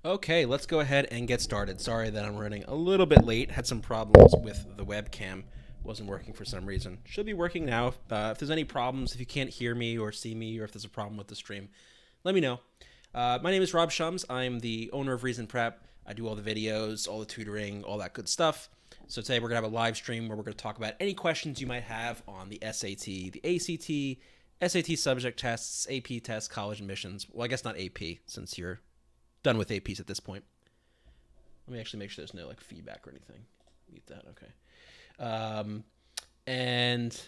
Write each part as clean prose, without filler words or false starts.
Okay, let's go ahead and get started. Sorry that I'm running a little bit late. Had some problems with the webcam. Wasn't working for some reason. Should be working now. If there's any problems, if you can't hear me or see me, or if there's a problem with the stream, let me know. My name is Rob Shums. I'm the owner of Reason Prep. I do all the videos, all the tutoring, all that good stuff. So today we're going to have a live stream where we're going to talk about any questions you might have on the SAT, the ACT, SAT subject tests, AP tests, college admissions. Well, I guess not AP since you're done with APs at this point. Let me actually make sure there's no like feedback or anything. Mute that. Okay. And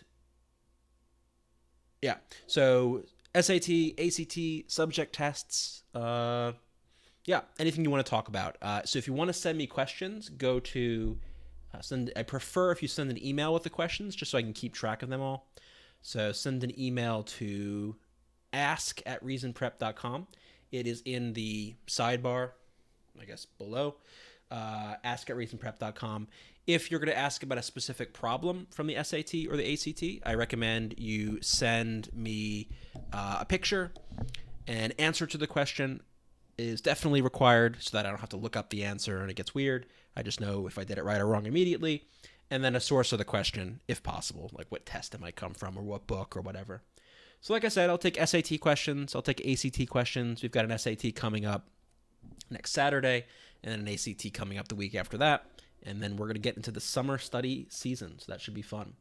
yeah, so SAT, ACT, subject tests. Yeah, anything you want to talk about. So if you want to send me questions, go to I prefer if you send an email with the questions, just so I can keep track of them all. So send an email to ask@reasonprep.com. It is in the sidebar, I guess, below. Ask@reasonprep.com. If you're going to ask about a specific problem from the SAT or the ACT, I recommend you send me a picture. An answer to the question is definitely required so that I don't have to look up the answer and it gets weird. I just know if I did it right or wrong immediately. And then a source of the question, if possible, like what test it might come from or what book or whatever. So like I said, I'll take SAT questions. I'll take ACT questions. We've got an SAT coming up next Saturday and an ACT coming up the week after that. And then we're going to get into the summer study season. So that should be fun.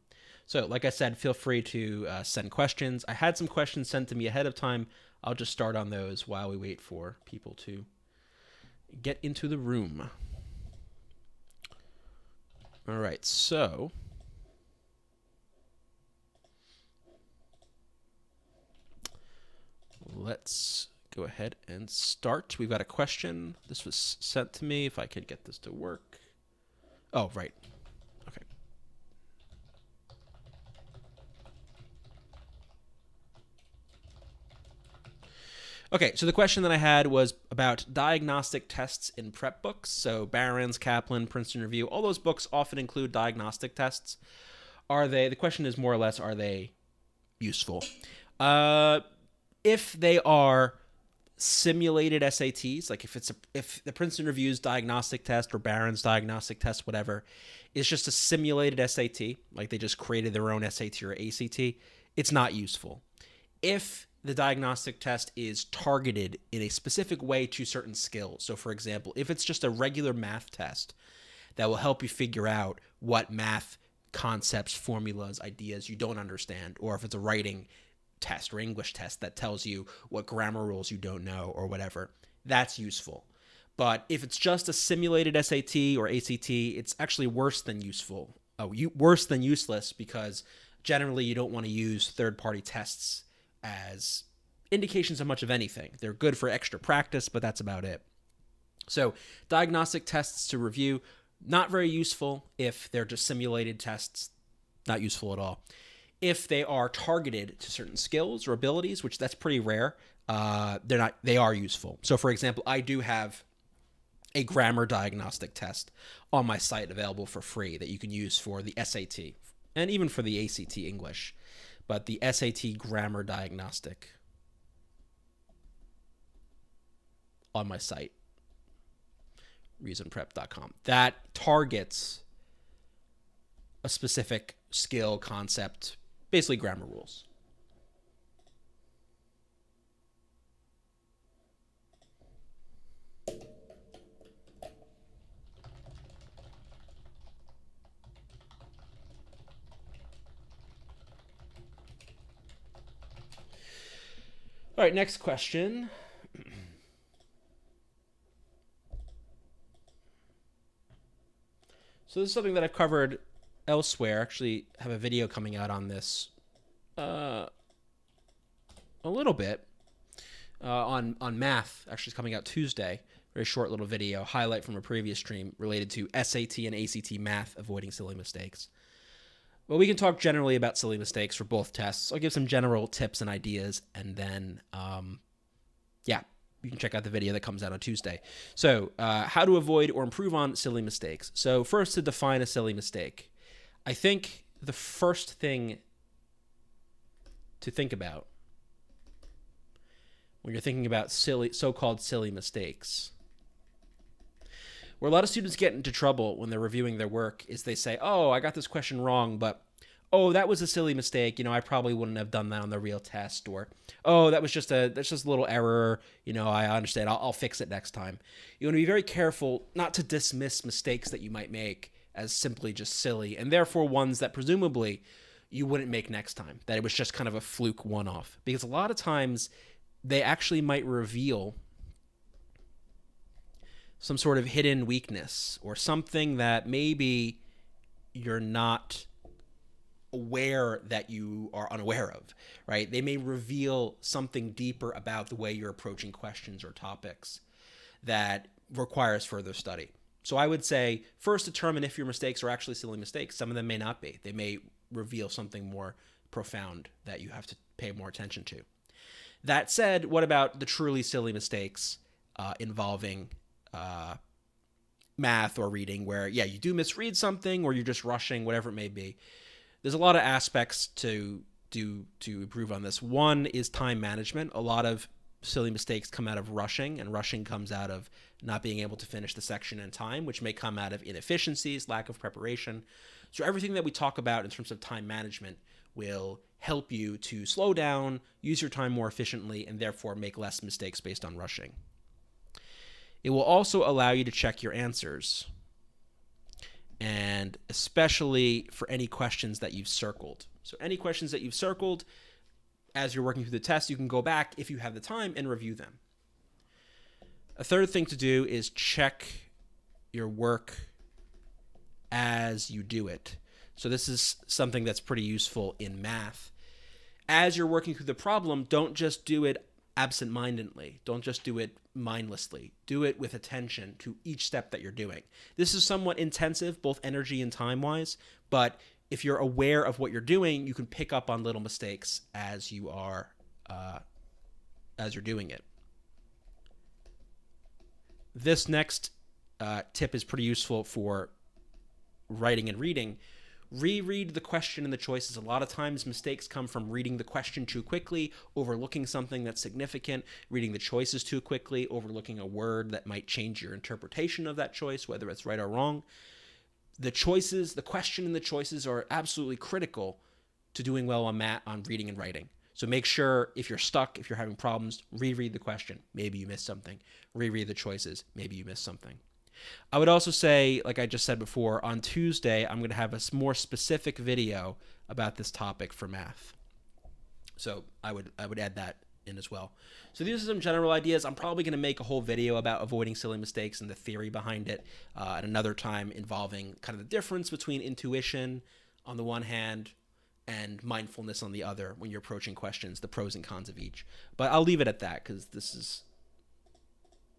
So like I said, feel free to send questions. I had some questions sent to me ahead of time. I'll just start on those while we wait for people to get into the room. All right, so let's go ahead and start. We've got a question. This was sent to me. If I could get this to work. Oh, right. Okay. Okay, so the question that I had was about diagnostic tests in prep books. So Barron's, Kaplan, Princeton Review, all those books often include diagnostic tests. The question is more or less, are they useful? If they are simulated SATs, like if the Princeton Review's diagnostic test or Barron's diagnostic test, whatever, is just a simulated SAT, like they just created their own SAT or ACT, it's not useful. If the diagnostic test is targeted in a specific way to certain skills, so for example, if it's just a regular math test that will help you figure out what math concepts, formulas, ideas you don't understand, or if it's a writing test or English test that tells you what grammar rules you don't know or whatever, that's useful. But if it's just a simulated SAT or ACT, it's actually worse than useful. Worse than useless, because generally you don't want to use third-party tests as indications of much of anything. They're good for extra practice, but that's about it. So diagnostic tests to review, not very useful if they're just simulated tests, not useful at all. If they are targeted to certain skills or abilities, which that's pretty rare, they are useful. So for example, I do have a grammar diagnostic test on my site available for free that you can use for the SAT and even for the ACT English. But the SAT grammar diagnostic on my site, reasonprep.com, that targets a specific skill, concept, basically grammar rules. All right, next question. So this is something that I've covered elsewhere. Actually, have a video coming out on this a little bit on math. Actually, it's coming out Tuesday. Very short little video, highlight from a previous stream related to SAT and ACT math, avoiding silly mistakes. Well, we can talk generally about silly mistakes for both tests. I'll give some general tips and ideas, and then, you can check out the video that comes out on Tuesday. So, how to avoid or improve on silly mistakes. So, first, to define a silly mistake. I think the first thing to think about when you're thinking about so-called silly mistakes Where a lot of students get into trouble when they're reviewing their work is they say, oh, I got this question wrong, but oh, that was a silly mistake. I probably wouldn't have done that on the real test. Or, oh, that's just a little error. I understand. I'll fix it next time. You want to be very careful not to dismiss mistakes that you might make as simply just silly, and therefore ones that presumably you wouldn't make next time, that it was just kind of a fluke one-off. Because a lot of times they actually might reveal some sort of hidden weakness or something that maybe you're not aware that you are unaware of, right? They may reveal something deeper about the way you're approaching questions or topics that requires further study. So I would say first determine if your mistakes are actually silly mistakes. Some of them may not be. They may reveal something more profound that you have to pay more attention to. That said, what about the truly silly mistakes involving math or reading where, yeah, you do misread something or you're just rushing, whatever it may be? There's a lot of aspects to improve on this. One is time management. A lot of silly mistakes come out of rushing, and rushing comes out of not being able to finish the section in time, which may come out of inefficiencies, lack of preparation. So everything that we talk about in terms of time management will help you to slow down, use your time more efficiently, and therefore make less mistakes based on rushing. It will also allow you to check your answers, and especially for any questions that you've circled. So any questions that you've circled, as you're working through the test, you can go back if you have the time and review them. A third thing to do is check your work as you do it. So this is something that's pretty useful in math. As you're working through the problem, don't just do it absent-mindedly. Don't just do it mindlessly. Do it with attention to each step that you're doing. This is somewhat intensive, both energy and time-wise, but if you're aware of what you're doing, you can pick up on little mistakes as you are as you're doing it. This next tip is pretty useful for writing and reading. Reread the question and the choices. A lot of times mistakes come from reading the question too quickly, overlooking something that's significant, reading the choices too quickly, overlooking a word that might change your interpretation of that choice, whether it's right or wrong. The choices, the question and the choices are absolutely critical to doing well on reading and writing. So make sure if you're stuck, if you're having problems, reread the question. Maybe you missed something. Reread the choices. Maybe you missed something. I would also say, like I just said before, on Tuesday, I'm going to have a more specific video about this topic for math. So I would add that in as well. So these are some general ideas. I'm probably going to make a whole video about avoiding silly mistakes and the theory behind it at another time, involving kind of the difference between intuition on the one hand and mindfulness on the other when you're approaching questions, the pros and cons of each. But I'll leave it at that because this is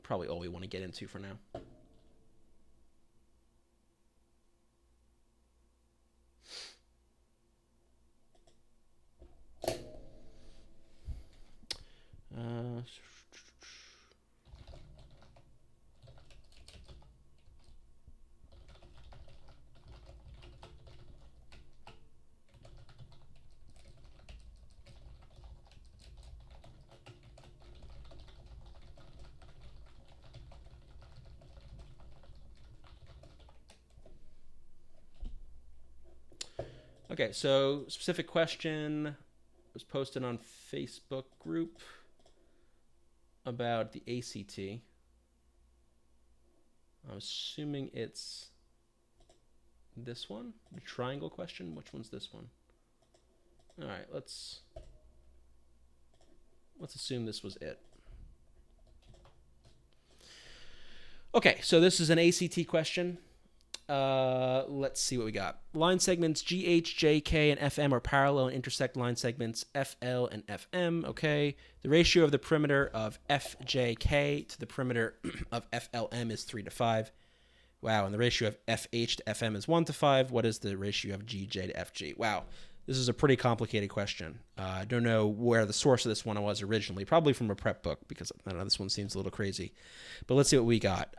probably all we want to get into for now. Okay, so specific question was posted on Facebook group about the ACT. I'm assuming it's this one, the triangle question. Which one's this one? All right, let's assume this was it. Okay, so this is an ACT question. Let's see what we got. Line segments GH, JK, and FM are parallel and intersect line segments FL and FM. Okay. The ratio of the perimeter of FJK to the perimeter of FLM is 3:5. Wow. And the ratio of FH to FM is 1:5. What is the ratio of GJ to FG? Wow. This is a pretty complicated question. I don't know where the source of this one was originally. Probably from a prep book, because I don't know, this one seems a little crazy. But let's see what we got.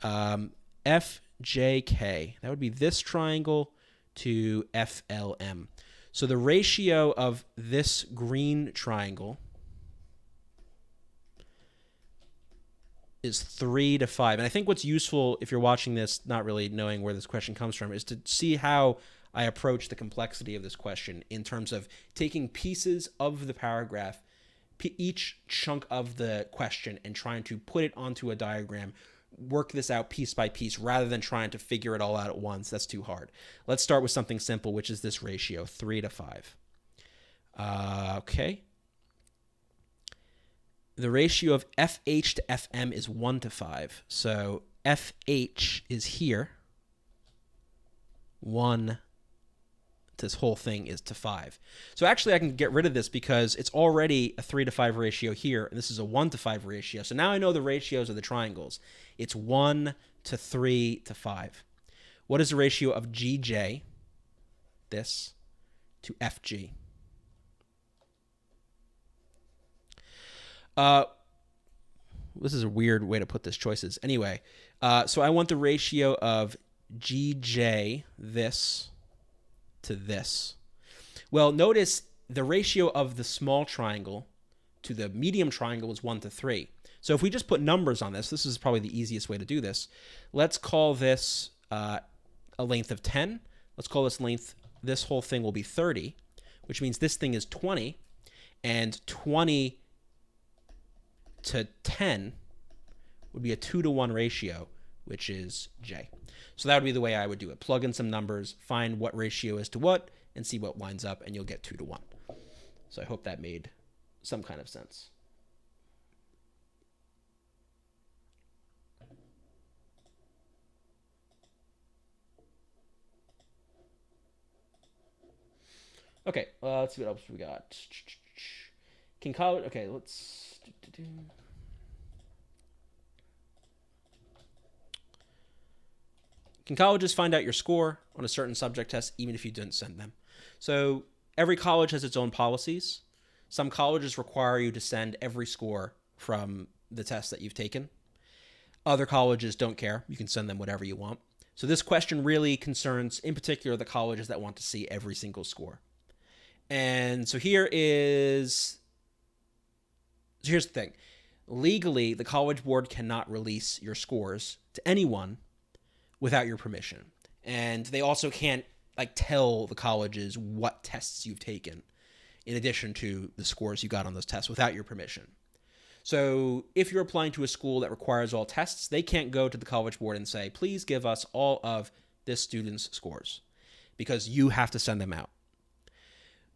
FJK, that would be this triangle to FLM. So the ratio of this green triangle is 3 to 5. And I think what's useful if you're watching this, not really knowing where this question comes from, is to see how I approach the complexity of this question in terms of taking pieces of the paragraph, each chunk of the question, and trying to put it onto a diagram, work this out piece by piece rather than trying to figure it all out at once. That's too hard. Let's start with something simple, which is this ratio, 3 to 5. Okay. The ratio of FH to FM is 1 to 5. So FH is here. 1, this whole thing is to 5. So actually I can get rid of this because it's already a 3 to 5 ratio here, and this is a 1 to 5 ratio. So now I know the ratios of the triangles. It's 1 to 3 to 5. What is the ratio of GJ, this, to FG? This is a weird way to put this choices. Anyway, so I want the ratio of GJ, this, to this. Well, notice the ratio of the small triangle to the medium triangle is 1 to 3. So if we just put numbers on this, this is probably the easiest way to do this. Let's call this a length of 10. Let's call this length, this whole thing will be 30, which means this thing is 20, and 20 to 10 would be a 2 to 1 ratio, which is J. So that would be the way I would do it. Plug in some numbers, find what ratio is to what, and see what lines up, and you'll get 2 to 1. So I hope that made some kind of sense. Okay, let's see what else we got. Can college... Okay, let's... Can colleges find out your score on a certain subject test even if you didn't send them? So every college has its own policies. Some colleges require you to send every score from the test that you've taken. Other colleges don't care. You can send them whatever you want. So this question really concerns, in particular, the colleges that want to see every single score. And so here's the thing. Legally, the College Board cannot release your scores to anyone without your permission. And they also can't tell the colleges what tests you've taken in addition to the scores you got on those tests without your permission. So if you're applying to a school that requires all tests, they can't go to the College Board and say, please give us all of this student's scores, because you have to send them out.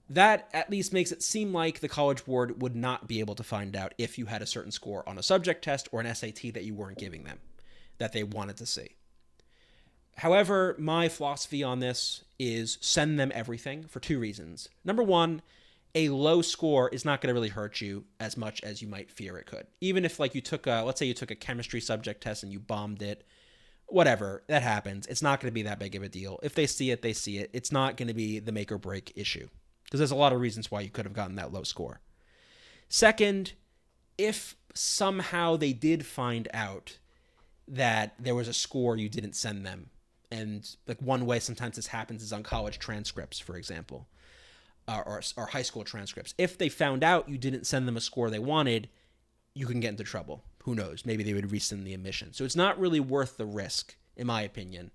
That at least makes it seem like the College Board would not be able to find out if you had a certain score on a subject test or an SAT that you weren't giving them, that they wanted to see. However, my philosophy on this is send them everything for 2 reasons. Number one, a low score is not going to really hurt you as much as you might fear it could. Even if you took let's say you took a chemistry subject test and you bombed it, whatever, that happens. It's not going to be that big of a deal. If they see it, they see it. It's not going to be the make or break issue, because there's a lot of reasons why you could have gotten that low score. Second, if somehow they did find out that there was a score you didn't send them, and one way sometimes this happens is on college transcripts, for example, or high school transcripts. If they found out you didn't send them a score they wanted, you can get into trouble. Who knows? Maybe they would rescind the admission. So it's not really worth the risk, in my opinion,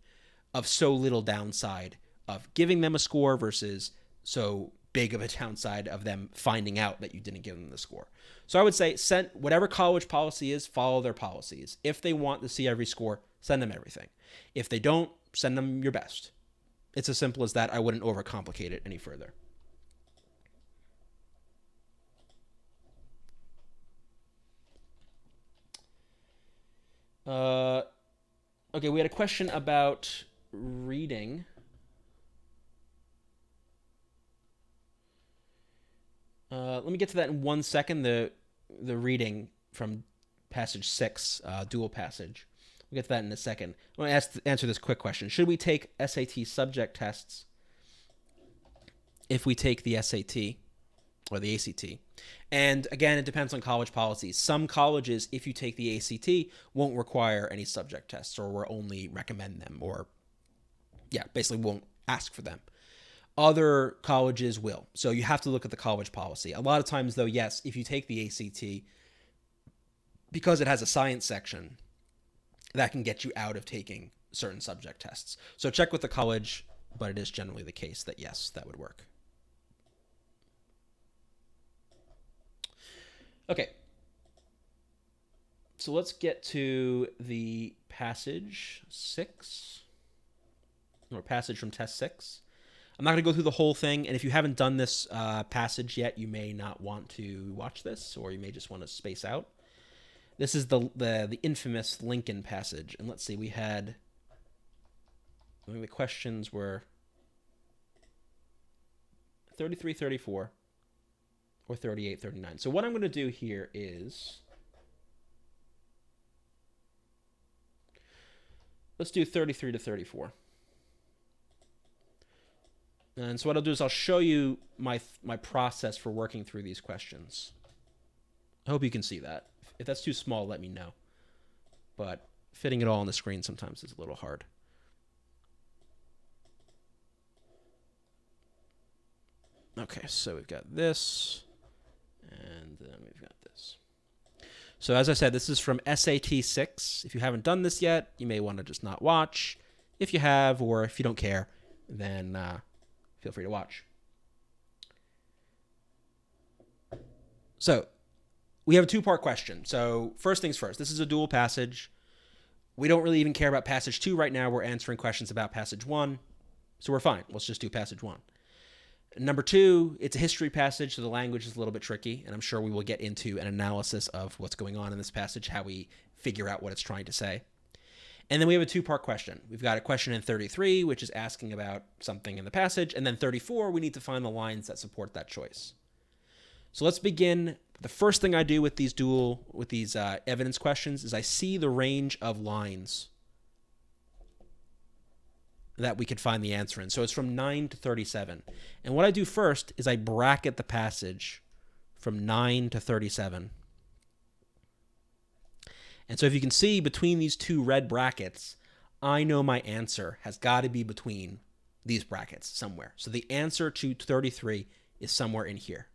of so little downside of giving them a score versus so big of a downside of them finding out that you didn't give them the score. So I would say send whatever college policy is, follow their policies. If they want to see every score, send them everything. If they don't, send them your best. It's as simple as that. I wouldn't overcomplicate it any further. Okay, we had a question about reading. Let me get to that in 1 second. The reading from passage 6, dual passage. We'll get to that in a second. I want to answer this quick question. Should we take SAT subject tests if we take the SAT or the ACT? And again, it depends on college policies. Some colleges, if you take the ACT, won't require any subject tests or will only recommend them, or basically won't ask for them. Other colleges will. So you have to look at the college policy. A lot of times, though, yes, if you take the ACT, because it has a science section, that can get you out of taking certain subject tests. So check with the college, but it is generally the case that yes, that would work. Okay. So let's get to the passage 6, or passage from test 6. I'm not going to go through the whole thing, and if you haven't done this passage yet, you may not want to watch this, or you may just want to space out. This is the infamous Lincoln passage, and let's see, we had, I think the questions were 33, 34, or 38, 39. So what I'm going to do here is, let's do 33 to 34. And so what I'll do is I'll show you my process for working through these questions. I hope you can see that. If that's too small, let me know. But fitting it all on the screen sometimes is a little hard. Okay, so we've got this, and then we've got this. So as I said, this is from SAT 6. If you haven't done this yet, you may want to just not watch. If you have, or if you don't care, then feel free to watch. So we have a two-part question. So first things first, this is a dual passage. We don't really even care about passage 2 right now. We're answering questions about passage 1. So we're fine. Let's just do passage 1. Number 2, it's a history passage, so the language is a little bit tricky, and I'm sure we will get into an analysis of what's going on in this passage, how we figure out what it's trying to say. And then we have a two-part question. We've got a question in 33, which is asking about something in the passage, and then 34, we need to find the lines that support that choice. So let's begin. The first thing I do with these evidence questions is I see the range of lines that we could find the answer in. So it's from 9 to 37. And what I do first is I bracket the passage from 9 to 37. And so if you can see between these two red brackets, I know my answer has got to be between these brackets somewhere. So the answer to 33 is somewhere in here.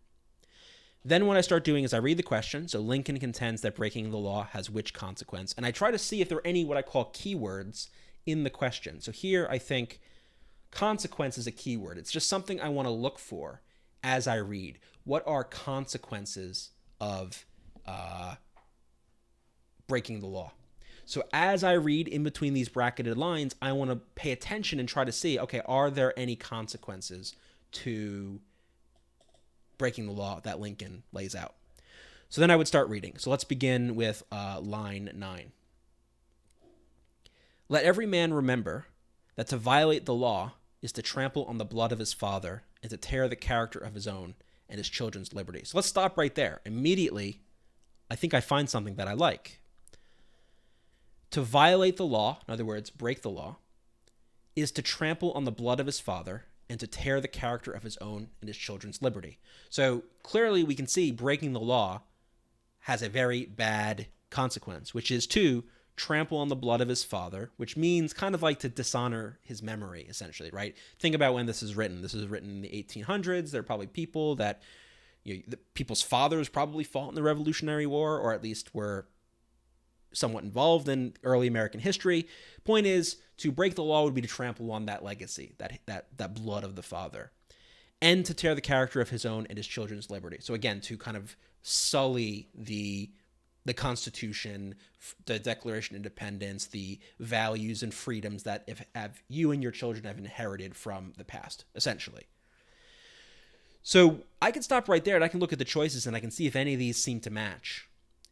Then what I start doing is I read the question. So Lincoln contends that breaking the law has which consequence? And I try to see if there are any what I call keywords in the question. So here I think consequence is a keyword. It's just something I want to look for as I read. What are consequences of breaking the law? So as I read in between these bracketed lines, I want to pay attention and try to see, okay, are there any consequences to breaking the law that Lincoln lays out? So then I would start reading. So let's begin with line 9. Let every man remember that to violate the law is to trample on the blood of his father and to tear the character of his own and his children's liberty. So let's stop right there. Immediately, I think I find something that I like. To violate the law, in other words, break the law, is to trample on the blood of his father and to tear the character of his own and his children's liberty. So clearly we can see breaking the law has a very bad consequence, which is to trample on the blood of his father, which means kind of like to dishonor his memory, essentially, right? Think about when this is written. This is written in the 1800s. There are probably people that, the people's fathers probably fought in the Revolutionary War, or at least were somewhat involved in early American history. Point is, to break the law would be to trample on that legacy, that blood of the father, and to tear the character of his own and his children's liberty. So again, to kind of sully the Constitution, the Declaration of Independence, the values and freedoms that have you and your children have inherited from the past, essentially. So I can stop right there and I can look at the choices and I can see if any of these seem to match.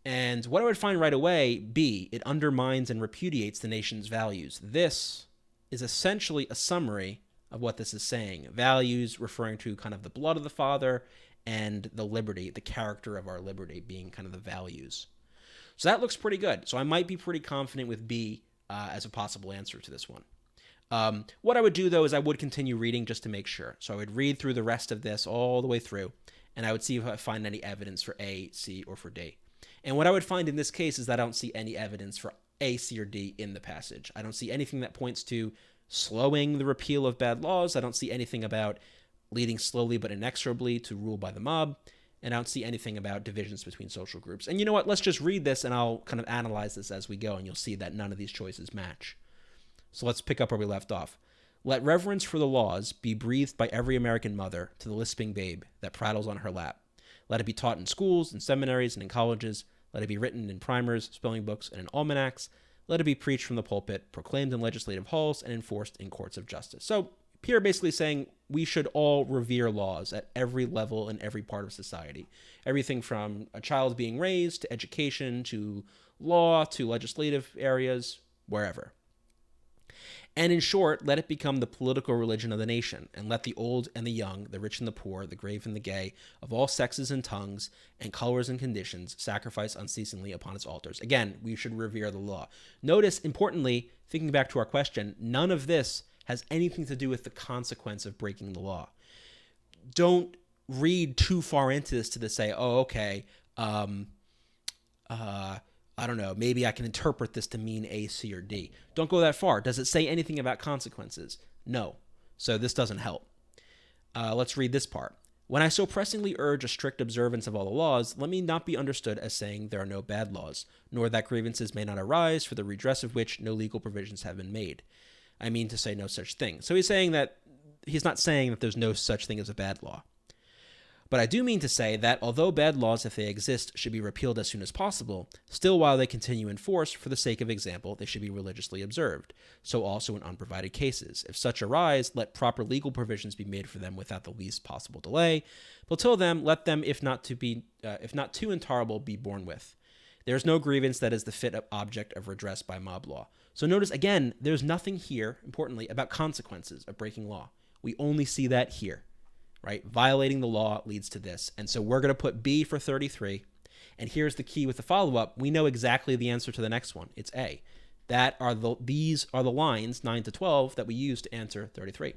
And what I would find right away, B, it undermines and repudiates the nation's values. This is essentially a summary of what this is saying. Values referring to kind of the blood of the father, and the liberty, the character of our liberty being kind of the values. So that looks pretty good. So I might be pretty confident with B as a possible answer to this one. What I would do, though, is I would continue reading just to make sure. So I would read through the rest of this all the way through, and I would see if I find any evidence for A, C, or for D. And what I would find in this case is that I don't see any evidence for A, C, or D in the passage. I don't see anything that points to slowing the repeal of bad laws. I don't see anything about leading slowly but inexorably to rule by the mob. And I don't see anything about divisions between social groups. And you know what? Let's just read this and I'll kind of analyze this as we go, and you'll see that none of these choices match. So let's pick up where we left off. Let reverence for the laws be breathed by every American mother to the lisping babe that prattles on her lap. Let it be taught in schools, in seminaries, and in colleges. Let it be written in primers, spelling books, and in almanacs. Let it be preached from the pulpit, proclaimed in legislative halls, and enforced in courts of justice. So Pierre basically saying we should all revere laws at every level and every part of society. Everything from a child being raised to education to law to legislative areas, wherever. And in short, let it become the political religion of the nation, and let the old and the young, the rich and the poor, the grave and the gay, of all sexes and tongues, and colors and conditions, sacrifice unceasingly upon its altars. Again, we should revere the law. Notice, importantly, thinking back to our question, none of this has anything to do with the consequence of breaking the law. Don't read too far into this to say, oh, okay, I don't know, maybe I can interpret this to mean A, C, or D. Don't go that far. Does it say anything about consequences? No. So this doesn't help. Let's read this part. When I so pressingly urge a strict observance of all the laws, let me not be understood as saying there are no bad laws, nor that grievances may not arise for the redress of which no legal provisions have been made. I mean to say no such thing. So he's not saying that there's no such thing as a bad law. But I do mean to say that although bad laws, if they exist, should be repealed as soon as possible, still while they continue in force, for the sake of example, they should be religiously observed. So also in unprovided cases. If such arise, let proper legal provisions be made for them without the least possible delay. But till then, let them, if not too intolerable, be borne with. There is no grievance that is the fit object of redress by mob law. So notice, again, there's nothing here, importantly, about consequences of breaking law. We only see that here. Right? Violating the law leads to this. And so we're going to put B for 33. And here's the key with the follow-up. We know exactly the answer to the next one. It's A. These are the lines, 9 to 12, that we use to answer 33.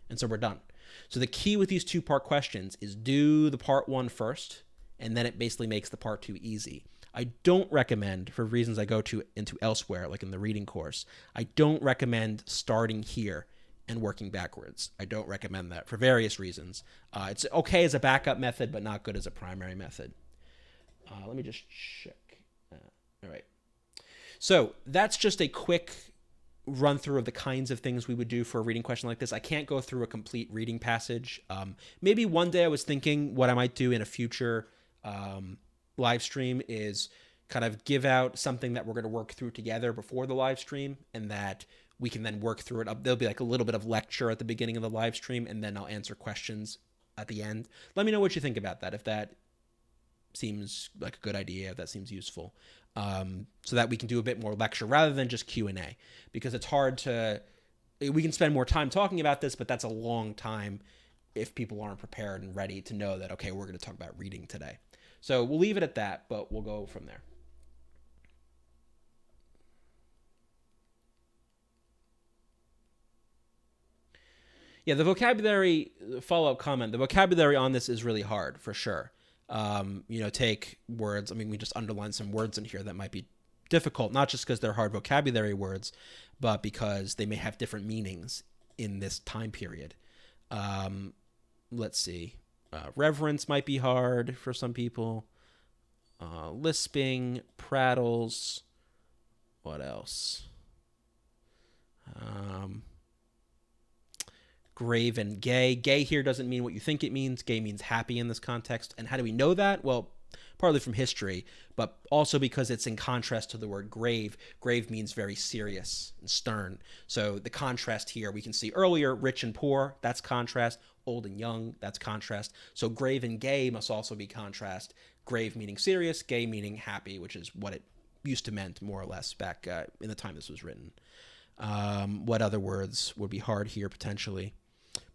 And so we're done. So the key with these two-part questions is do the part 1 first, and then it basically makes the part 2 easy. I don't recommend, for reasons I go into elsewhere, like in the reading course, I don't recommend starting here and working backwards. I don't recommend that for various reasons. It's okay as a backup method, but not good as a primary method. Let me just check. All right. So that's just a quick run through of the kinds of things we would do for a reading question like this. I can't go through a complete reading passage. Maybe one day I was thinking what I might do in a future live stream is kind of give out something that we're going to work through together before the live stream, and that we can then work through it. There'll be like a little bit of lecture at the beginning of the live stream, and then I'll answer questions at the end. Let me know what you think about that, if that seems like a good idea, if that seems useful, so that we can do a bit more lecture rather than just Q&A, because it's hard to, we can spend more time talking about this, but that's a long time if people aren't prepared and ready to know that, okay, we're going to talk about reading today. So we'll leave it at that, but we'll go from there. Yeah, the vocabulary, follow-up comment, the vocabulary on this is really hard, for sure. Take words, we just underlined some words in here that might be difficult, not just because they're hard vocabulary words, but because they may have different meanings in this time period. Let's see. Reverence might be hard for some people. Lisping, prattles. What else? Grave and gay. Gay here doesn't mean what you think it means. Gay means happy in this context. And how do we know that? Well, partly from history, but also because it's in contrast to the word grave. Grave means very serious and stern. So the contrast here, we can see earlier, rich and poor, that's contrast. Old and young, that's contrast. So grave and gay must also be contrast. Grave meaning serious, gay meaning happy, which is what it used to meant more or less back in the time this was written. What other words would be hard here potentially?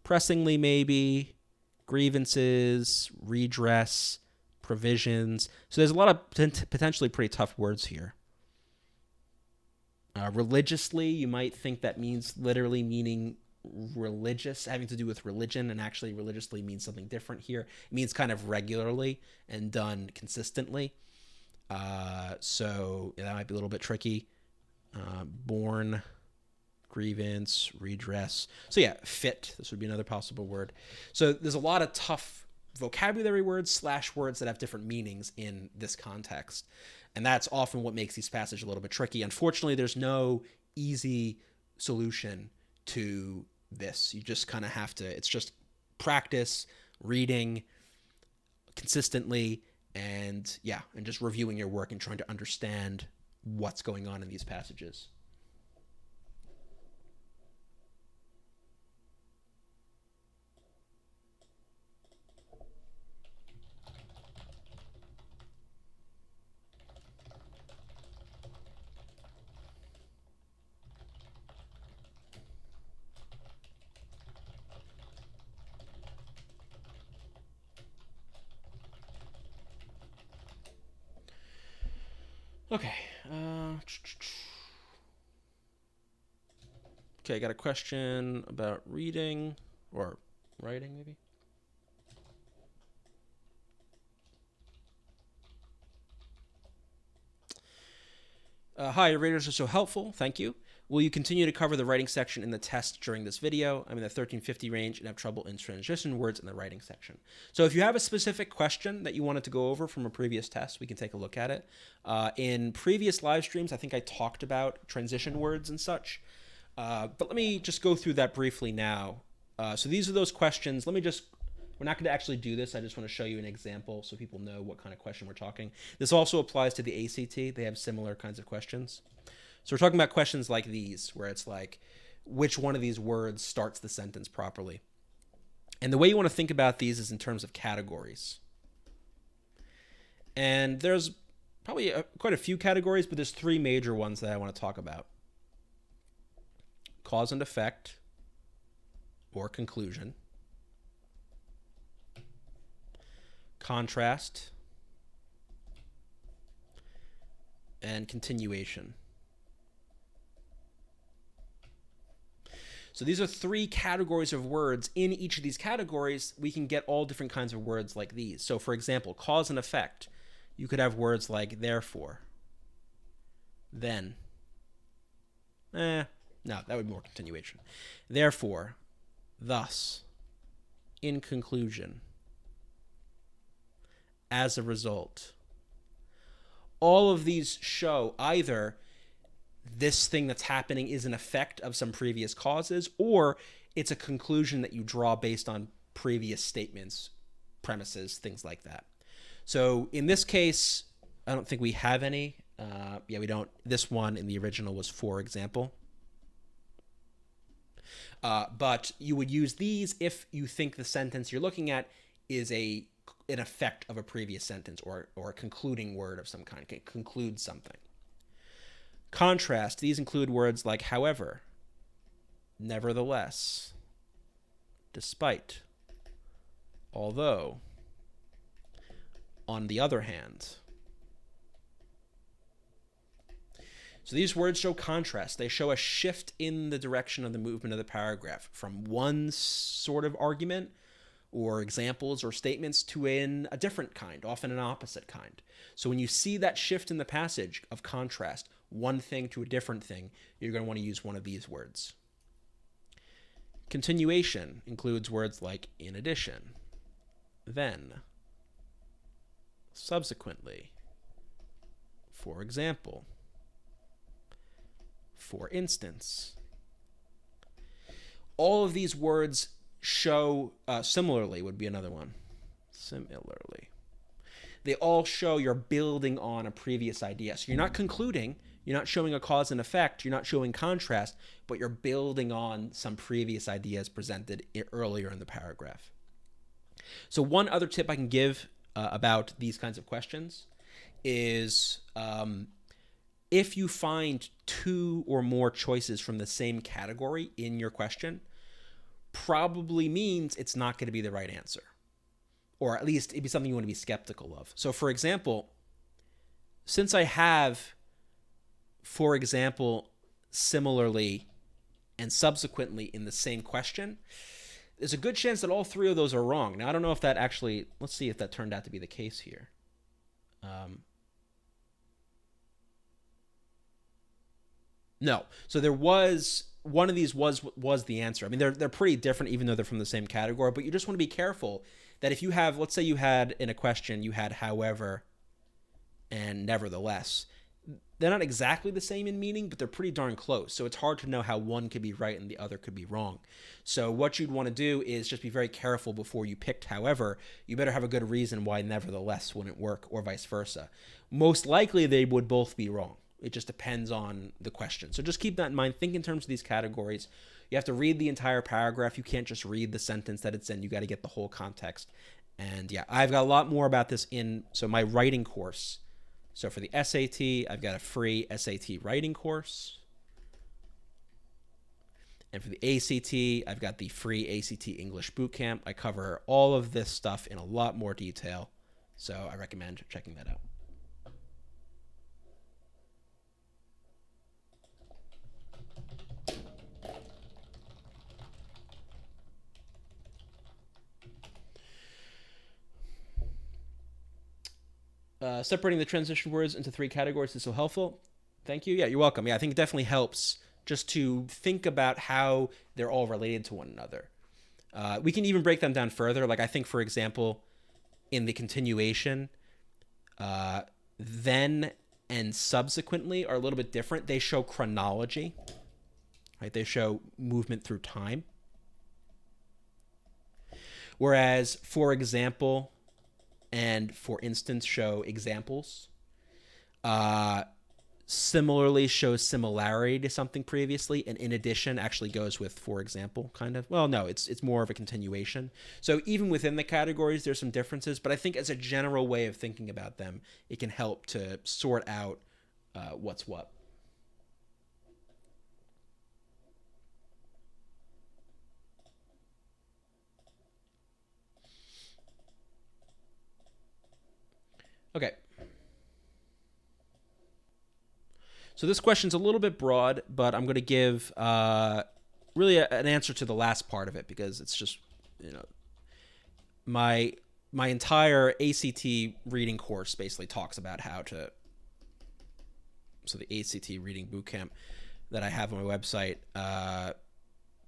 Pressingly, maybe. Grievances, redress, provisions. So there's a lot of potentially pretty tough words here. Religiously, you might think that means literally meaning religious, having to do with religion, and actually religiously means something different here. It means kind of regularly and done consistently. So that might be a little bit tricky. Born, grievance, redress. So yeah, fit. This would be another possible word. So there's a lot of tough vocabulary words / words that have different meanings in this context. And that's often what makes these passages a little bit tricky. Unfortunately, there's no easy solution to this. You just kind of have to, it's just practice, reading consistently, and just reviewing your work and trying to understand what's going on in these passages. Okay. Okay, I got a question about reading or writing, maybe. Hi, your raters are so helpful. Thank you. Will you continue to cover the writing section in the test during this video? I'm in the 1350 range and have trouble in transition words in the writing section. So if you have a specific question that you wanted to go over from a previous test, we can take a look at it. In previous live streams, I think I talked about transition words and such. But let me just go through that briefly now. So these are those questions. We're not going to actually do this. I just want to show you an example so people know what kind of question we're talking. This also applies to the ACT. They have similar kinds of questions. So we're talking about questions like these, where it's like, which one of these words starts the sentence properly? And the way you want to think about these is in terms of categories. And there's probably quite a few categories, but there's three major ones that I want to talk about. Cause and effect, or conclusion. Contrast, and continuation. So these are three categories of words. In each of these categories, we can get all different kinds of words like these. So for example, cause and effect, you could have words like therefore, then. No, that would be more continuation. Therefore, thus, in conclusion, as a result. All of these show either this thing that's happening is an effect of some previous causes, or it's a conclusion that you draw based on previous statements, premises, things like that. So in this case, I don't think we have any. We don't. This one in the original was for example. But you would use these if you think the sentence you're looking at is an effect of a previous sentence or a concluding word of some kind, can conclude something. Contrast, these include words like however, nevertheless, despite, although, on the other hand. So these words show contrast. They show a shift in the direction of the movement of the paragraph from one sort of argument or examples or statements to a different kind, often an opposite kind. So when you see that shift in the passage of contrast, one thing to a different thing, you're going to want to use one of these words. Continuation includes words like in addition, then, subsequently, for example, for instance. All of these words show, similarly would be another one. Similarly. They all show you're building on a previous idea. So you're not concluding, you're not showing a cause and effect, you're not showing contrast, but you're building on some previous ideas presented earlier in the paragraph. So one other tip I can give about these kinds of questions is if you find two or more choices from the same category in your question, probably means it's not going to be the right answer. Or at least it'd be something you want to be skeptical of. So for example, since I have, for example, similarly and subsequently in the same question, there's a good chance that all three of those are wrong. Now, I don't know if that actually, let's see if that turned out to be the case here. No. So there was, one of these was the answer. I mean, they're pretty different even though they're from the same category, but you just want to be careful that if you have, let's say you had in a question, you had however and nevertheless, they're not exactly the same in meaning, but they're pretty darn close. So it's hard to know how one could be right and the other could be wrong. So what you'd want to do is just be very careful before you picked however. You better have a good reason why nevertheless wouldn't work, or vice versa. Most likely they would both be wrong. It just depends on the question. So just keep that in mind. Think in terms of these categories. You have to read the entire paragraph. You can't just read the sentence that it's in. You got to get the whole context. And yeah, I've got a lot more about this in my writing course. So for the SAT, I've got a free SAT writing course. And for the ACT, I've got the free ACT English Bootcamp. I cover all of this stuff in a lot more detail. So I recommend checking that out. Separating the transition words into 3 categories is so helpful. Thank you. Yeah, you're welcome. Yeah, I think it definitely helps just to think about how they're all related to one another. We can even break them down further. Like I think, for example, in the continuation, then and subsequently are a little bit different. They show chronology, right? They show movement through time. Whereas, for example, and for instance show examples. Similarly shows similarity to something previously, and in addition actually goes with for example, kind of. Well, no, it's more of a continuation. So even within the categories, there's some differences, but I think as a general way of thinking about them, it can help to sort out what's what. Okay. So this question's a little bit broad, but I'm going to give really an answer to the last part of it, because it's just, my entire ACT reading course basically talks about how to. So the ACT reading bootcamp that I have on my website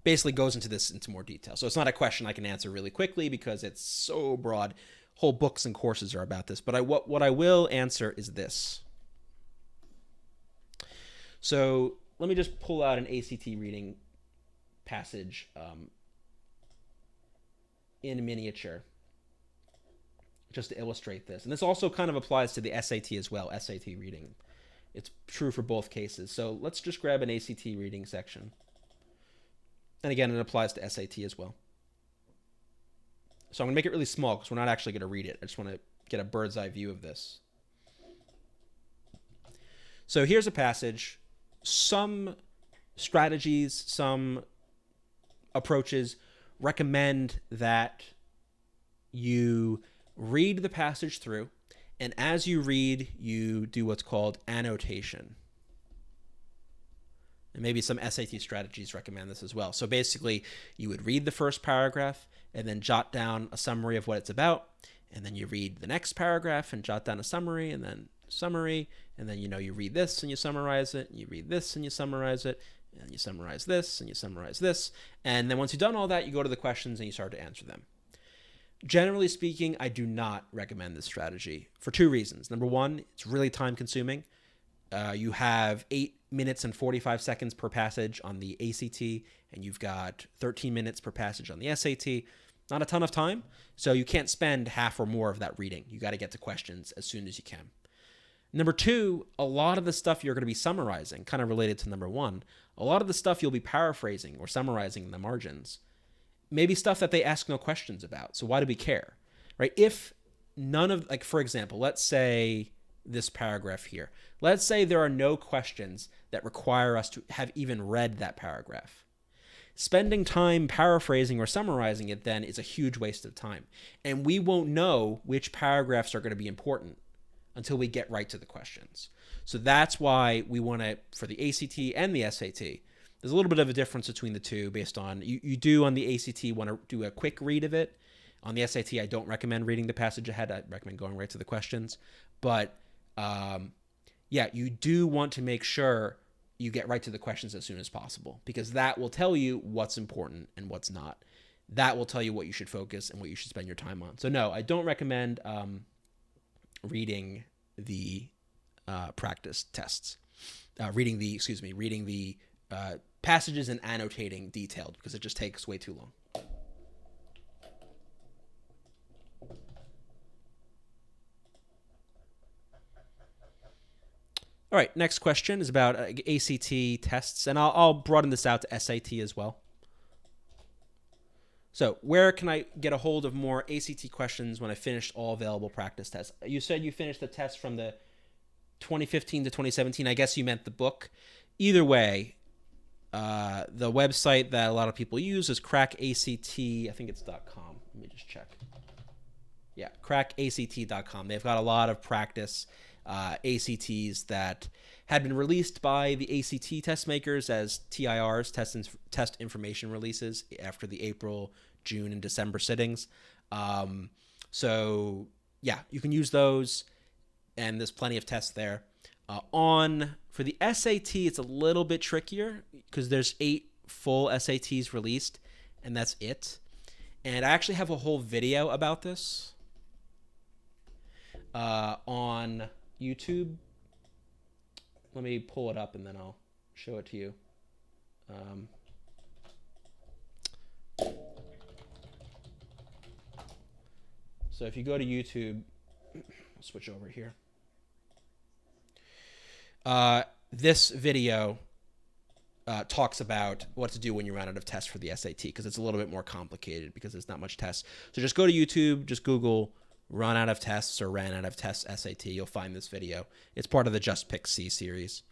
basically goes into more detail. So it's not a question I can answer really quickly because it's so broad. Whole books and courses are about this, but what I will answer is this. So let me just pull out an ACT reading passage in miniature just to illustrate this. And this also kind of applies to the SAT as well, SAT reading. It's true for both cases. So let's just grab an ACT reading section. And again, it applies to SAT as well. So I'm going to make it really small because we're not actually going to read it. I just want to get a bird's eye view of this. So here's a passage. Some strategies, some approaches recommend that you read the passage through, and as you read, you do what's called annotation. And maybe some SAT strategies recommend this as well. So basically, you would read the first paragraph and then jot down a summary of what it's about. And then you read the next paragraph and jot down a summary, and then summary. And then, you read this and you summarize it. And you read this and you summarize it. And you summarize this and you summarize this. And then once you've done all that, you go to the questions and you start to answer them. Generally speaking, I do not recommend this strategy for 2 reasons. Number one, it's really time consuming. You have 8 minutes and 45 seconds per passage on the ACT, and you've got 13 minutes per passage on the SAT. Not a ton of time, so you can't spend half or more of that reading. You got to get to questions as soon as you can. Number 2, a lot of the stuff you're going to be summarizing, kind of related to number 1, a lot of the stuff you'll be paraphrasing or summarizing in the margins. Maybe stuff that they ask no questions about. So why do we care, right? If none of, like, for example, let's say this paragraph here. Let's say there are no questions that require us to have even read that paragraph. Spending time paraphrasing or summarizing it then is a huge waste of time. And we won't know which paragraphs are going to be important until we get right to the questions. So that's why we want to, for the ACT and the SAT, there's a little bit of a difference between the two based on, you do on the ACT want to do a quick read of it. On the SAT, I don't recommend reading the passage ahead. I recommend going right to the questions. But yeah, you do want to make sure you get right to the questions as soon as possible, because that will tell you what's important and what's not. that will tell you what you should focus and what you should spend your time on. So no, I don't recommend reading the practice tests. Reading the passages and annotating detailed, because it just takes way too long. All right, next question is about ACT tests, and I'll broaden this out to SAT as well. So where can I get a hold of more ACT questions when I finished all available practice tests? You said you finished the test from the 2015 to 2017. I guess you meant the book. Either way, the website that a lot of people use is crackact. I think it's .com. Let me just check. Yeah, crackact.com. They've got a lot of practice ACTs that had been released by the ACT test makers as TIRs, test information releases, after the April, June, and December sittings. So yeah, you can use those, and there's plenty of tests there. For the SAT, it's a little bit trickier because there's 8 full SATs released, and that's it. And I actually have a whole video about this on YouTube. Let me pull it up and then I'll show it to you. So if you go to YouTube, I'll switch over here. This video talks about what to do when you run out of tests for the SAT, because it's a little bit more complicated because there's not much tests. So just go to YouTube, just Google run out of tests or ran out of tests SAT. You'll find this video. It's part of the Just Pick C series.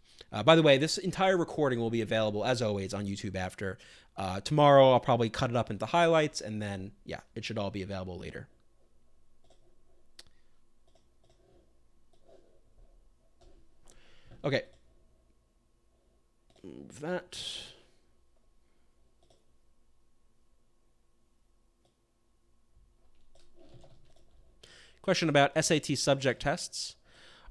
By the way, this entire recording will be available, as always, on YouTube after. Tomorrow, I'll probably cut it up into highlights, and then, yeah, it should all be available later. Okay. Move that. Question about SAT subject tests.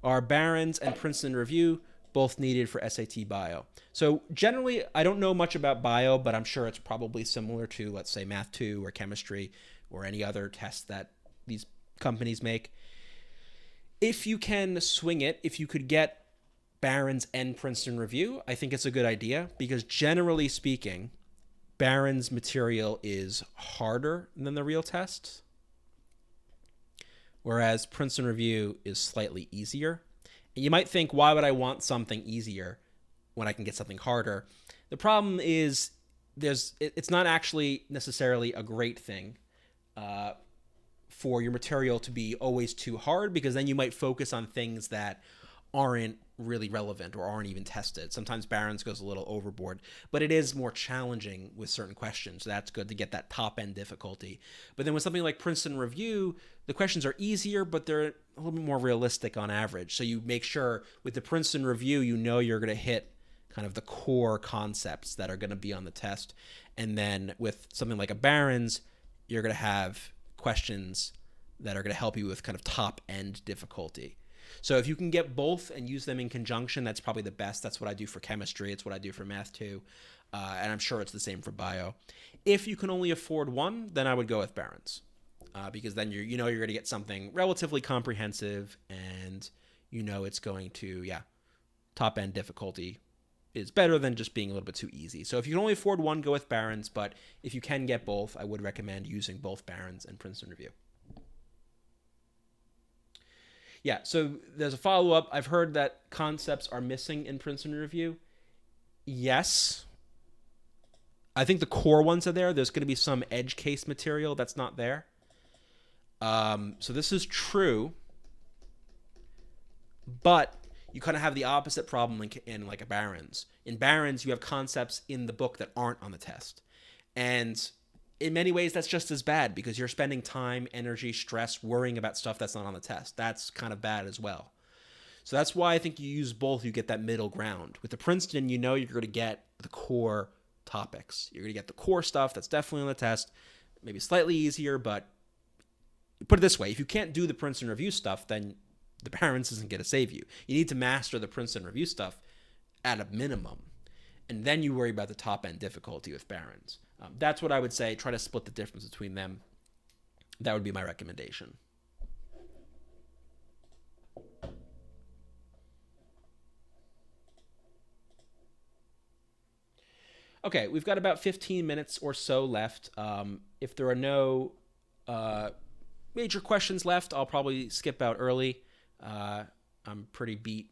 Are Barron's and Princeton Review both needed for SAT Bio? So generally, I don't know much about Bio, but I'm sure it's probably similar to, let's say, Math 2 or Chemistry or any other test that these companies make. If you can swing it, if you could get Barron's and Princeton Review, I think it's a good idea, because generally speaking, Barron's material is harder than the real test, whereas Princeton Review is slightly easier. And you might think, why would I want something easier when I can get something harder? The problem is it's not actually necessarily a great thing for your material to be always too hard, because then you might focus on things that aren't really relevant or aren't even tested. Sometimes Barron's goes a little overboard, but it is more challenging with certain questions. So that's good to get that top end difficulty. But then with something like Princeton Review, the questions are easier, but they're a little bit more realistic on average. So you make sure with the Princeton Review, you know you're going to hit kind of the core concepts that are going to be on the test. And then with something like a Barron's, you're going to have questions that are going to help you with kind of top end difficulty. So if you can get both and use them in conjunction, that's probably the best. That's what I do for chemistry. It's what I do for math too. And I'm sure it's the same for bio. If you can only afford one, then I would go with Barron's, because then you're going to get something relatively comprehensive, and it's going to, top end difficulty is better than just being a little bit too easy. So if you can only afford one, go with Barron's. But if you can get both, I would recommend using both Barron's and Princeton Review. Yeah, so there's a follow-up. I've heard that concepts are missing in Princeton Review. Yes. I think the core ones are there. There's going to be some edge case material that's not there. So this is true. But you kind of have the opposite problem in like a Barron's. In Barron's, you have concepts in the book that aren't on the test. And in many ways, that's just as bad, because you're spending time, energy, stress, worrying about stuff that's not on the test. That's kind of bad as well. So that's why I think you use both. You get that middle ground. With the Princeton, you're going to get the core topics. You're going to get the core stuff that's definitely on the test, maybe slightly easier, but put it this way. If you can't do the Princeton Review stuff, then the Barron's isn't going to save you. You need to master the Princeton Review stuff at a minimum, and then you worry about the top end difficulty with Barron's. That's what I would say. Try to split the difference between them. That would be my recommendation. Okay, we've got about 15 minutes or so left. If there are no major questions left, I'll probably skip out early. I'm pretty beat.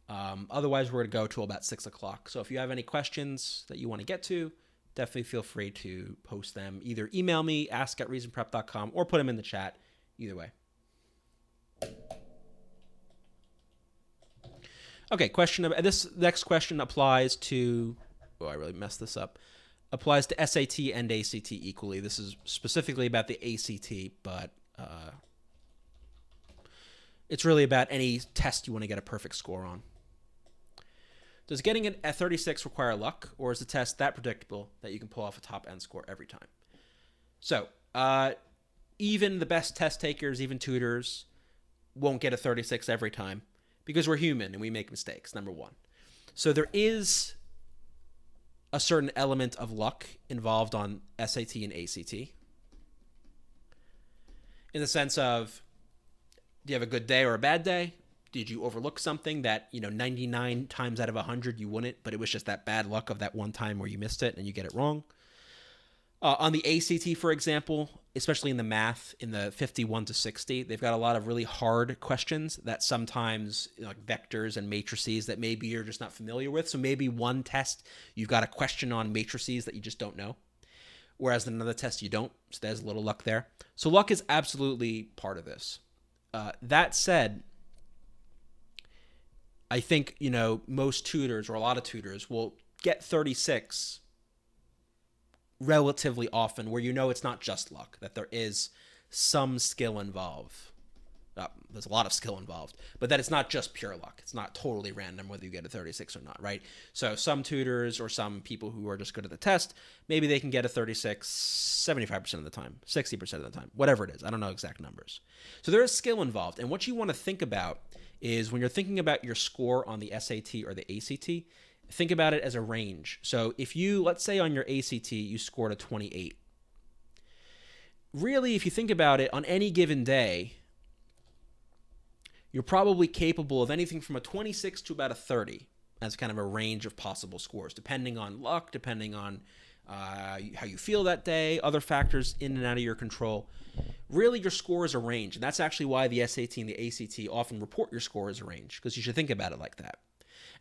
Otherwise, we're going to go till about 6 o'clock. So if you have any questions that you want to get to, definitely feel free to post them. Either email me, ask@reasonprep.com, or put them in the chat. Either way. Okay, this next question applies to... Oh, I really messed this up. Applies to SAT and ACT equally. This is specifically about the ACT, but it's really about any test you want to get a perfect score on. Does getting a 36 require luck, or is the test that predictable that you can pull off a top-end score every time? So, even the best test takers, even tutors, won't get a 36 every time because we're human and we make mistakes, number one. So there is a certain element of luck involved on SAT and ACT, in the sense of, do you have a good day or a bad day? Did you overlook something that, 99 times out of 100 you wouldn't, but it was just that bad luck of that one time where you missed it and you get it wrong? On the ACT, for example, especially in the math, in the 51 to 60, they've got a lot of really hard questions that sometimes, like vectors and matrices, that maybe you're just not familiar with. So maybe one test, you've got a question on matrices that you just don't know, whereas in another test you don't. So there's a little luck there. So luck is absolutely part of this. That said, I think, most tutors, or a lot of tutors, will get 36 relatively often, where it's not just luck, that there is some skill involved. There's a lot of skill involved, but that it's not just pure luck. It's not totally random whether you get a 36 or not, right? So some tutors or some people who are just good at the test, maybe they can get a 36 75% of the time, 60% of the time, whatever it is. I don't know exact numbers. So there is skill involved, and what you want to think about is, when you're thinking about your score on the SAT or the ACT, think about it as a range. So if you, let's say on your ACT, you scored a 28. Really, if you think about it, on any given day, you're probably capable of anything from a 26 to about a 30 as kind of a range of possible scores, depending on luck, depending on how you feel that day, other factors in and out of your control. Really, your score is a range, and that's actually why the SAT and the ACT often report your score as a range, because you should think about it like that.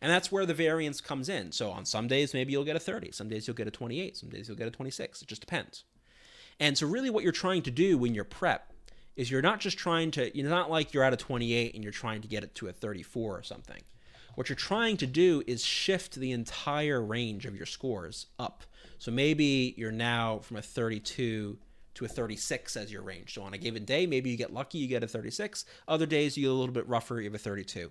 And that's where the variance comes in. So on some days, maybe you'll get a 30. Some days you'll get a 28. Some days you'll get a 26. It just depends. And so really what you're trying to do when you're prep is, you're not just trying to, not like you're at a 28 and you're trying to get it to a 34 or something. What you're trying to do is shift the entire range of your scores up. So maybe you're now from a 32 to a 36 as your range. So on a given day, maybe you get lucky, you get a 36. Other days, you get a little bit rougher, you have a 32.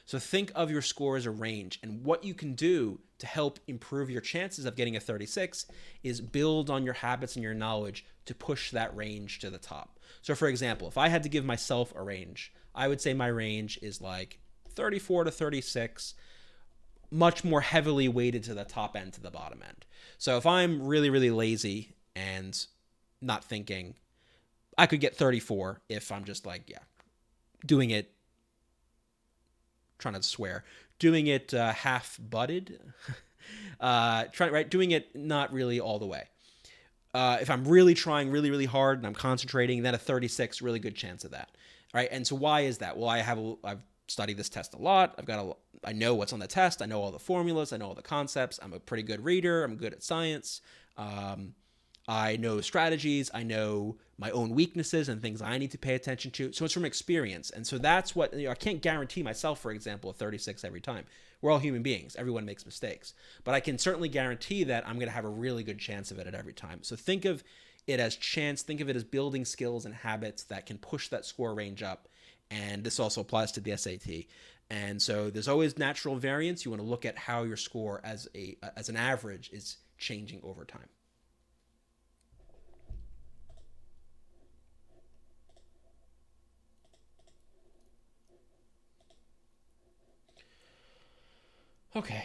So think of your score as a range, and what you can do to help improve your chances of getting a 36 is build on your habits and your knowledge to push that range to the top. So for example, if I had to give myself a range, I would say my range is like 34 to 36, much more heavily weighted to the top end to the bottom end. So if I'm really, really lazy and not thinking, I could get 34 if I'm just doing it, trying to swear, doing it half-butted, doing it not really all the way. If I'm really trying really, really hard and I'm concentrating, then a 36, really good chance of that. All right, and so why is that? Well, I've studied this test a lot. I know what's on the test. I know all the formulas. I know all the concepts. I'm a pretty good reader. I'm good at science. I know strategies. I know my own weaknesses and things I need to pay attention to. So it's from experience. And so that's what, I can't guarantee myself, for example, a 36 every time. We're all human beings. Everyone makes mistakes. But I can certainly guarantee that I'm going to have a really good chance of it at every time. So think of it as chance. Think of it as building skills and habits that can push that score range up. And this also applies to the SAT. And so there's always natural variance. You want to look at how your score as an average is changing over time. Okay.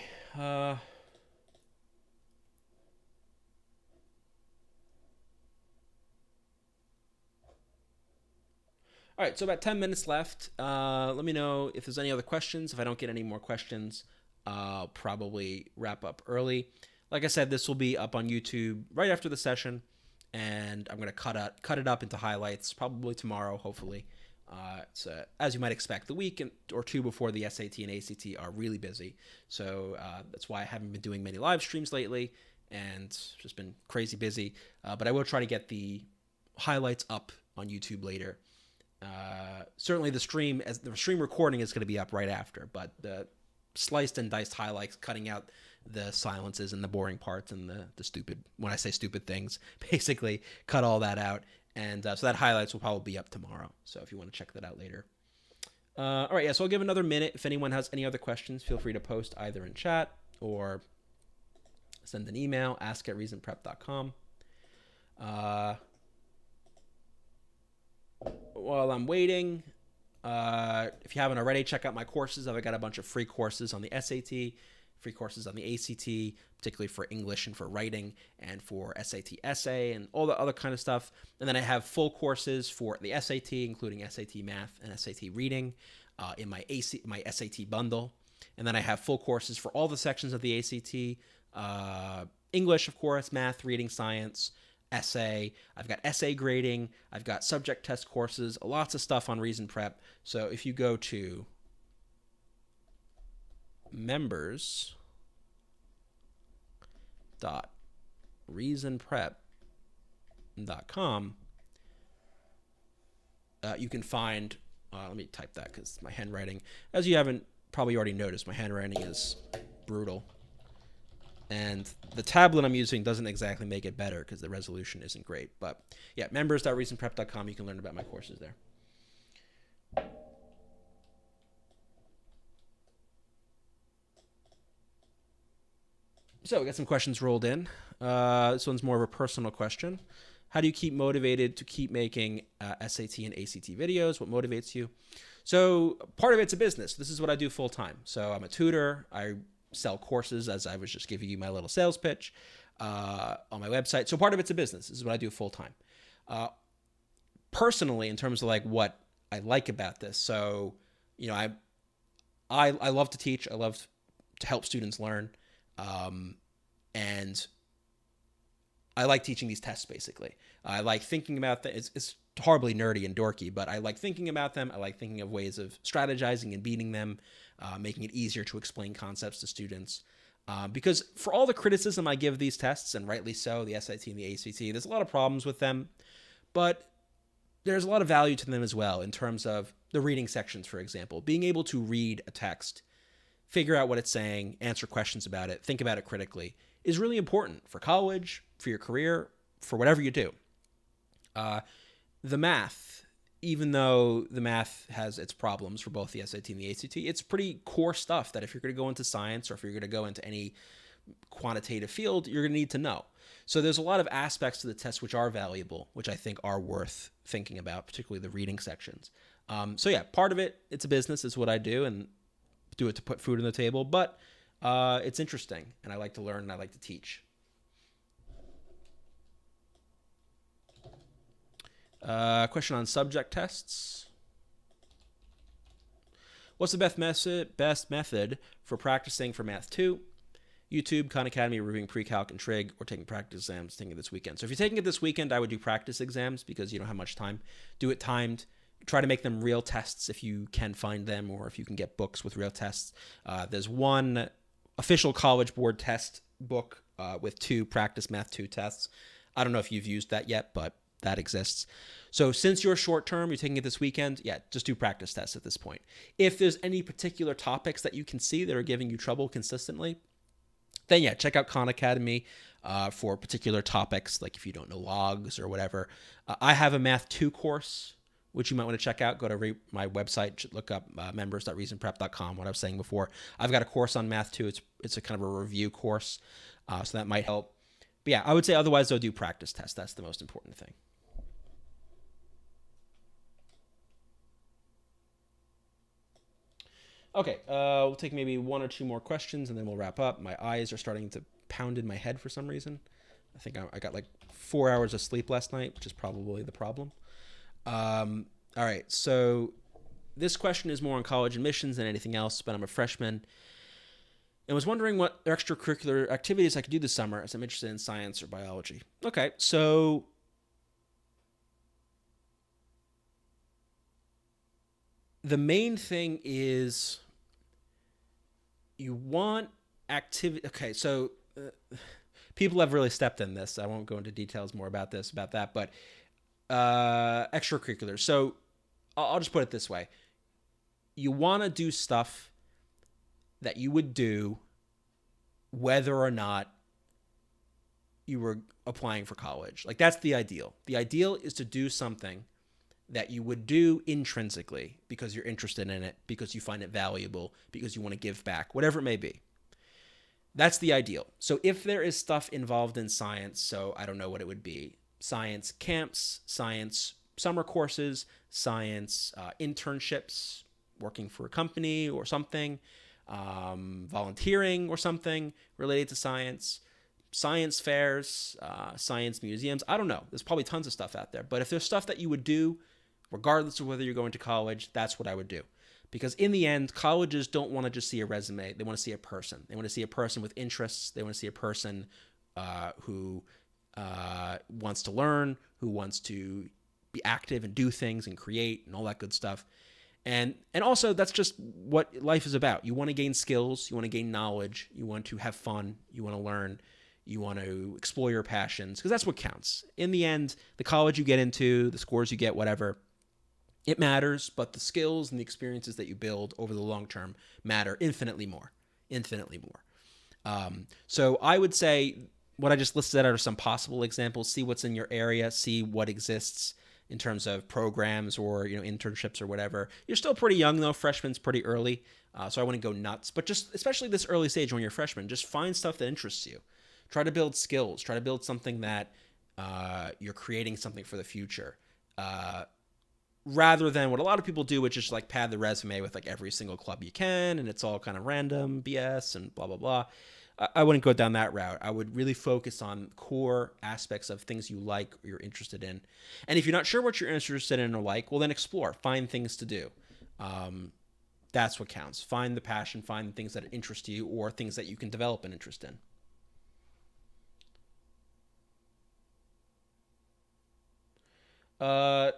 All right, so about 10 minutes left. Let me know if there's any other questions. If I don't get any more questions, I'll probably wrap up early. Like I said, this will be up on YouTube right after the session, and I'm going to cut it up into highlights probably tomorrow, hopefully. So as you might expect, the week or two before the SAT and ACT are really busy. So that's why I haven't been doing many live streams lately, and just been crazy busy. But I will try to get the highlights up on YouTube later. Certainly the stream recording is going to be up right after, but the sliced and diced highlights, cutting out the silences and the boring parts and the stupid, when I say stupid things, basically cut all that out. And so that highlights will probably be up tomorrow. So if you want to check that out later. All right, yeah, so I'll give another minute. If anyone has any other questions, feel free to post either in chat or send an email, ask@reasonprep.com. While I'm waiting, if you haven't already, check out my courses. I've got a bunch of free courses on the SAT, free courses on the ACT, particularly for English and for writing, and for SAT essay and all the other kind of stuff. And then I have full courses for the SAT, including SAT math and SAT reading, in my SAT bundle. And then I have full courses for all the sections of the ACT, English, of course, math, reading, science, essay. I've got essay grading. I've got subject test courses, lots of stuff on Reason Prep. So if you go to members.reasonprep.com, you can find, let me type that because my handwriting, as you haven't probably already noticed, my handwriting is brutal. And the tablet I'm using doesn't exactly make it better because the resolution isn't great. But yeah, members.reasonprep.com, you can learn about my courses there. So we got some questions rolled in. This one's more of a personal question. How do you keep motivated to keep making SAT and ACT videos? What motivates you? So part of it's a business. This is what I do full time. So I'm a tutor. I sell courses, as I was just giving you my little sales pitch on my website. So part of it's a business. This is what I do full time. Personally, in terms of like what I like about this, so you know, I love to teach. I love to help students learn, and I like teaching these tests. Basically, I like thinking about that. It's horribly nerdy and dorky, but I like thinking about them. I like thinking of ways of strategizing and beating them, making it easier to explain concepts to students. Because for all the criticism I give these tests, and rightly so, the SAT and the ACT, there's a lot of problems with them, but there's a lot of value to them as well in terms of the reading sections, for example. Being able to read a text, figure out what it's saying, answer questions about it, think about it critically, is really important for college, for your career, for whatever you do. The math, even though the math has its problems for both the SAT and the ACT, it's pretty core stuff that if you're going to go into science or if you're going to go into any quantitative field, you're going to need to know. So there's a lot of aspects to the test which are valuable, which I think are worth thinking about, particularly the reading sections. So yeah, part of it, it's a business, is what I do, and do it to put food on the table, but it's interesting, and I like to learn, and I like to teach. Question on subject tests. What's the best method for practicing for Math 2? YouTube, Khan Academy, reviewing pre-calc and trig, or taking practice exams, taking it this weekend. So if you're taking it this weekend, I would do practice exams because you don't have much time. Do it timed. Try to make them real tests if you can find them, or if you can get books with real tests. There's one official College Board test book with 2 practice Math 2 tests. I don't know if you've used that yet, but that exists. So since you're short term, you're taking it this weekend, yeah, just do practice tests at this point. If there's any particular topics that you can see that are giving you trouble consistently, then yeah, check out Khan Academy for particular topics, like if you don't know logs or whatever. I have a Math 2 course, which you might want to check out. Go to my website, look up members.reasonprep.com, what I was saying before. I've got a course on Math 2. It's a kind of a review course, so that might help. But yeah, I would say otherwise, though, do practice tests. That's the most important thing. Okay, we'll take maybe 1 or 2 more questions, and then we'll wrap up. My eyes are starting to pound in my head for some reason. I think I got like 4 hours of sleep last night, which is probably the problem. All right. So this question is more on college admissions than anything else, but I'm a freshman and was wondering what extracurricular activities I could do this summer as I'm interested in science or biology. Okay. So the main thing is you want activity. Okay. So people have really stepped in this. I won't go into details more about this, about that, but extracurriculars. So I'll just put it this way. You want to do stuff that you would do whether or not you were applying for college. Like, that's the ideal. The ideal is to do something that you would do intrinsically because you're interested in it, because you find it valuable, because you want to give back, whatever it may be. That's the ideal. So if there is stuff involved in science, so I don't know what it would be, science camps, science summer courses, science internships, working for a company or something, volunteering or something related to science, science fairs, science museums. I don't know. There's probably tons of stuff out there. But if there's stuff that you would do, regardless of whether you're going to college, that's what I would do. Because in the end, colleges don't want to just see a resume. They want to see a person. They want to see a person with interests. They want to see a person who wants to learn, who wants to be active and do things and create and all that good stuff. And also, that's just what life is about. You want to gain skills. You want to gain knowledge. You want to have fun. You want to learn. You want to explore your passions, because that's what counts. In the end, the college you get into, the scores you get, whatever, it matters, but the skills and the experiences that you build over the long term matter infinitely more. Infinitely more. So I would say what I just listed out are some possible examples. See what's in your area. See what exists in terms of programs or internships or whatever. You're still pretty young though. Freshman's pretty early, so I wouldn't go nuts. But just especially this early stage when you're a freshman, just find stuff that interests you. Try to build skills. Try to build something that you're creating something for the future. Rather than what a lot of people do, which is like pad the resume with like every single club you can, and it's all kind of random BS and blah, blah, blah. I wouldn't go down that route. I would really focus on core aspects of things you like or you're interested in. And if you're not sure what you're interested in or like, well, then explore. Find things to do. That's what counts. Find the passion. Find the things that interest you or things that you can develop an interest in. A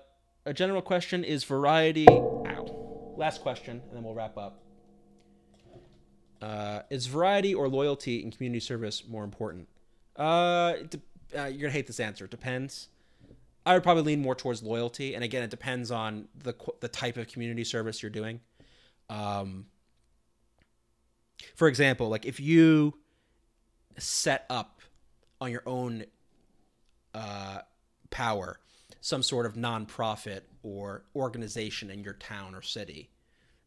general question is variety. Ow. Last question, and then we'll wrap up. Is variety or loyalty in community service more important? You're gonna hate this answer. It depends. I would probably lean more towards loyalty, and again, it depends on the type of community service you're doing. For example, like if you set up on your own power some sort of nonprofit or organization in your town or city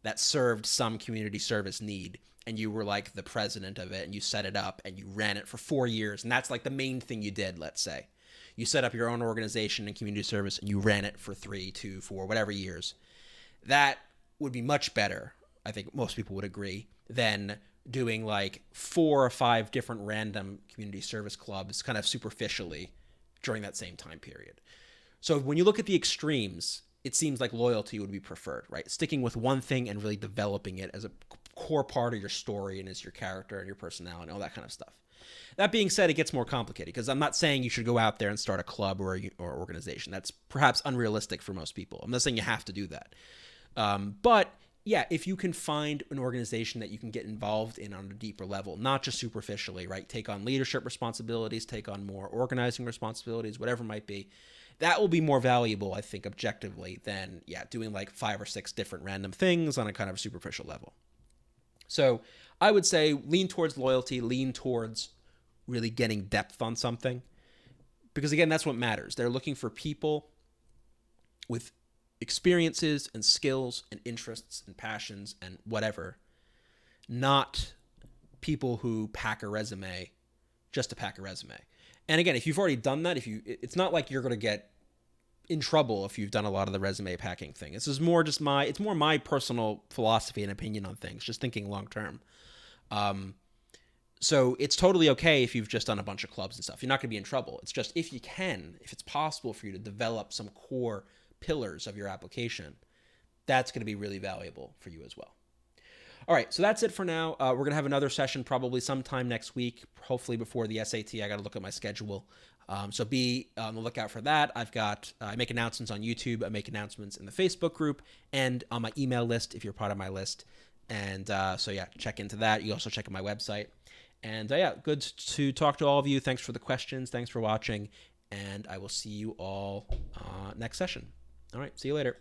that served some community service need, and you were like the president of it, and you set it up and you ran it for 4 years, and that's like the main thing you did. Let's say you set up your own organization in community service and you ran it for 3, 2, 4, whatever years. That would be much better, I think most people would agree, than doing like 4 or 5 different random community service clubs kind of superficially during that same time period. So when you look at the extremes, it seems like loyalty would be preferred, right? Sticking with one thing and really developing it as a core part of your story and as your character and your personality and all that kind of stuff. That being said, it gets more complicated, because I'm not saying you should go out there and start a club or organization. That's perhaps unrealistic for most people. I'm not saying you have to do that. But yeah, if you can find an organization that you can get involved in on a deeper level, not just superficially, right? Take on leadership responsibilities, take on more organizing responsibilities, whatever it might be. That will be more valuable, I think, objectively than, doing like 5 or 6 different random things on a kind of superficial level. So I would say lean towards loyalty, lean towards really getting depth on something. Because again, that's what matters. They're looking for people with experiences and skills and interests and passions and whatever, not people who pack a resume just to pack a resume. And again, if you've already done that, it's not like you're going to get in trouble if you've done a lot of the resume packing thing. This is more just it's more my personal philosophy and opinion on things, just thinking long term. So it's totally okay if you've just done a bunch of clubs and stuff. You're not going to be in trouble. It's just if it's possible for you to develop some core pillars of your application, that's going to be really valuable for you as well. All right, so that's it for now. We're going to have another session probably sometime next week, hopefully before the SAT. I got to look at my schedule. So be on the lookout for that. I make announcements on YouTube. I make announcements in the Facebook group and on my email list if you're part of my list. And so yeah, check into that. You also check out my website. And yeah, good to talk to all of you. Thanks for the questions. Thanks for watching. And I will see you all next session. All right, see you later.